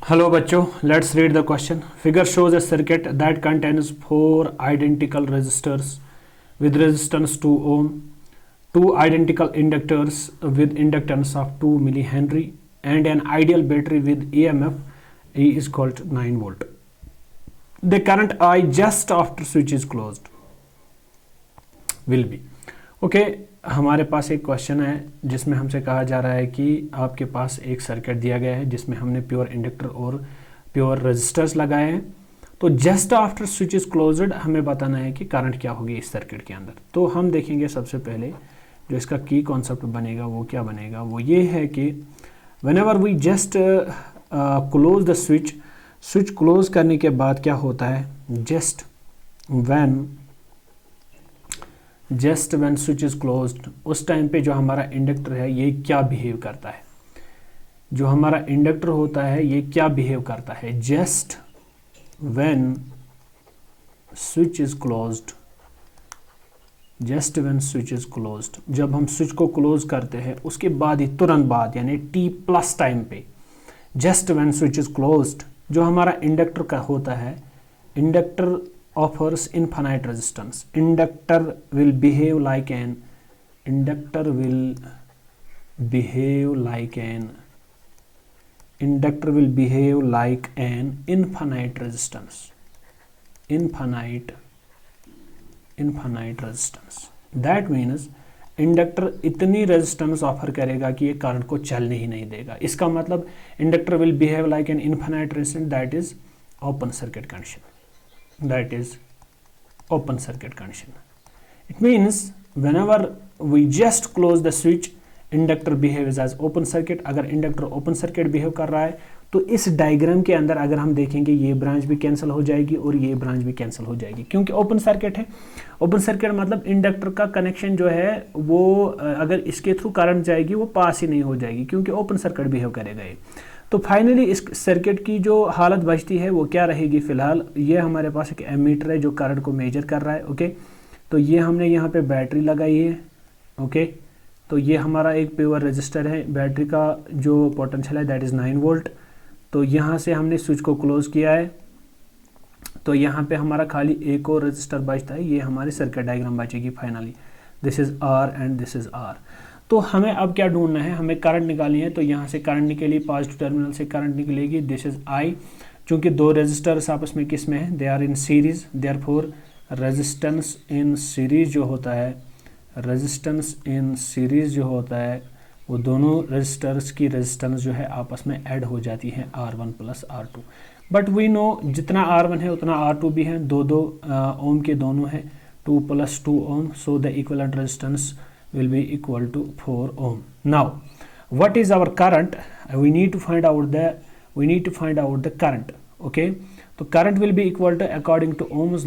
Hello बच्चों, let's read the question. Figure shows a circuit that contains four identical resistors with resistance 2 ohm, two identical inductors with inductance of 2 millihenry, and an ideal battery with EMF E is equal to 9 volt. The current I just after switch is closed will be. Okay, हमारे पास एक question है जिसमें हमसे कहा जा रहा है कि आपके पास एक सर्किट दिया गया है जिसमें हमने प्योर इंडक्टर और प्योर रेजिस्टर्स लगाए हैं। तो just after switch is closed हमें बताना है कि करंट क्या होगी इस सर्किट के अंदर। तो हम देखेंगे सबसे पहले जो इसका की कॉन्सेप्ट बनेगा वो क्या बनेगा, वो ये है कि whenever we just close the switch close करने के बाद क्या होता है, just when switch is closed उस टाइम पे जो हमारा इंडक्टर है ये क्या बिहेव करता है, जो हमारा इंडक्टर होता है ये क्या बिहेव करता है। Just when switch is closed, जब हम स्विच को क्लोज करते हैं उसके बाद ही तुरंत बाद यानी t प्लस टाइम पे, just when switch is closed जो हमारा इंडक्टर का होता है, inductor offers infinite resistance. Inductor will behave like an infinite resistance. That means inductor इतनी रेजिस्टेंस ऑफर करेगा कि ये करंट को चलने ही नहीं देगा। इसका मतलब inductor will behave like an infinite resistance, that is open circuit condition. It means whenever we just close the switch, inductor behaves as open circuit. अगर इंडक्टर ओपन सर्किट बिहेव कर रहा है तो इस डायग्राम के अंदर अगर हम देखेंगे ये ब्रांच भी कैंसिल हो जाएगी और ये ब्रांच भी कैंसिल हो जाएगी, क्योंकि ओपन सर्किट है। ओपन सर्किट मतलब इंडक्टर का कनेक्शन जो है वो अगर इसके थ्रू करंट जाएगी वो पास ही नहीं हो जाएगी, क्योंकि ओपन सर्किट बिहेव करेगा ये। तो फाइनली इस सर्किट की जो हालत बचती है वो क्या रहेगी, फिलहाल ये हमारे पास एक एमीटर है जो करंट को मेजर कर रहा है। ओके, तो ये हमने यहाँ पे बैटरी लगाई है। ओके, तो ये हमारा एक प्योर रेजिस्टर है, बैटरी का जो पोटेंशियल है दैट इज़ 9 वोल्ट। तो यहाँ से हमने स्विच को क्लोज किया है, तो यहाँ पे हमारा खाली एक और रेजिस्टर बचता है, ये हमारी सर्किट डायग्राम बचेगी finally. This is R and this is R. तो हमें अब क्या ढूंढना है, हमें करंट निकालनी है। तो यहाँ से करंट निकली, पॉजिटिव टर्मिनल से करंट निकलेगी, दिस इज आई। चूंकि दो रेजिस्टर्स आपस में किस में है, they are in series, therefore resistance in series जो होता है, रेजिस्टेंस इन सीरीज जो होता है वो दोनों रेजिस्टर्स की रेजिस्टेंस जो है आपस में ऐड हो जाती है R1 plus R2। But we know जितना R1 है उतना R2 भी है, दो ओम के दोनों है, 2 + 2 ohm, so the equivalent resistance will be equal to 4 ohm. Now what is our current? We need to find out the current. Okay, so current will be equal to according to Ohm's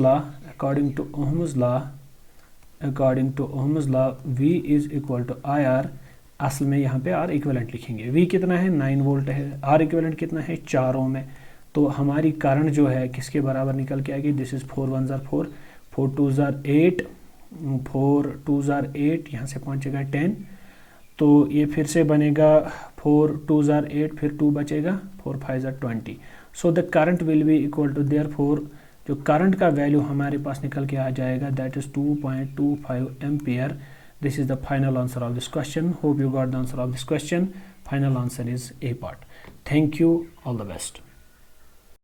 law V is equal to IR. असल में यहाँ पे R equivalent लिखेंगे। V कितना है, 9 volt है, R equivalent कितना है, 4 ओम है। तो हमारी करंट जो है किसके बराबर निकल के आएगी, this is 4 1 jar 4, 4 2 jar 8, 4 2 jar 8, यहाँ से पहुँचेगा 10, तो ये फिर से बनेगा 4 2 जार 8, फिर 2 बचेगा, 4 5 जार 20। So the current will be equal to, therefore जो करंट का वैल्यू हमारे पास निकल के आ जाएगा that is 2.25 ampere. This is the final answer of this question. Hope you got the answer of this question. Final answer is A part. Thank you, all the best.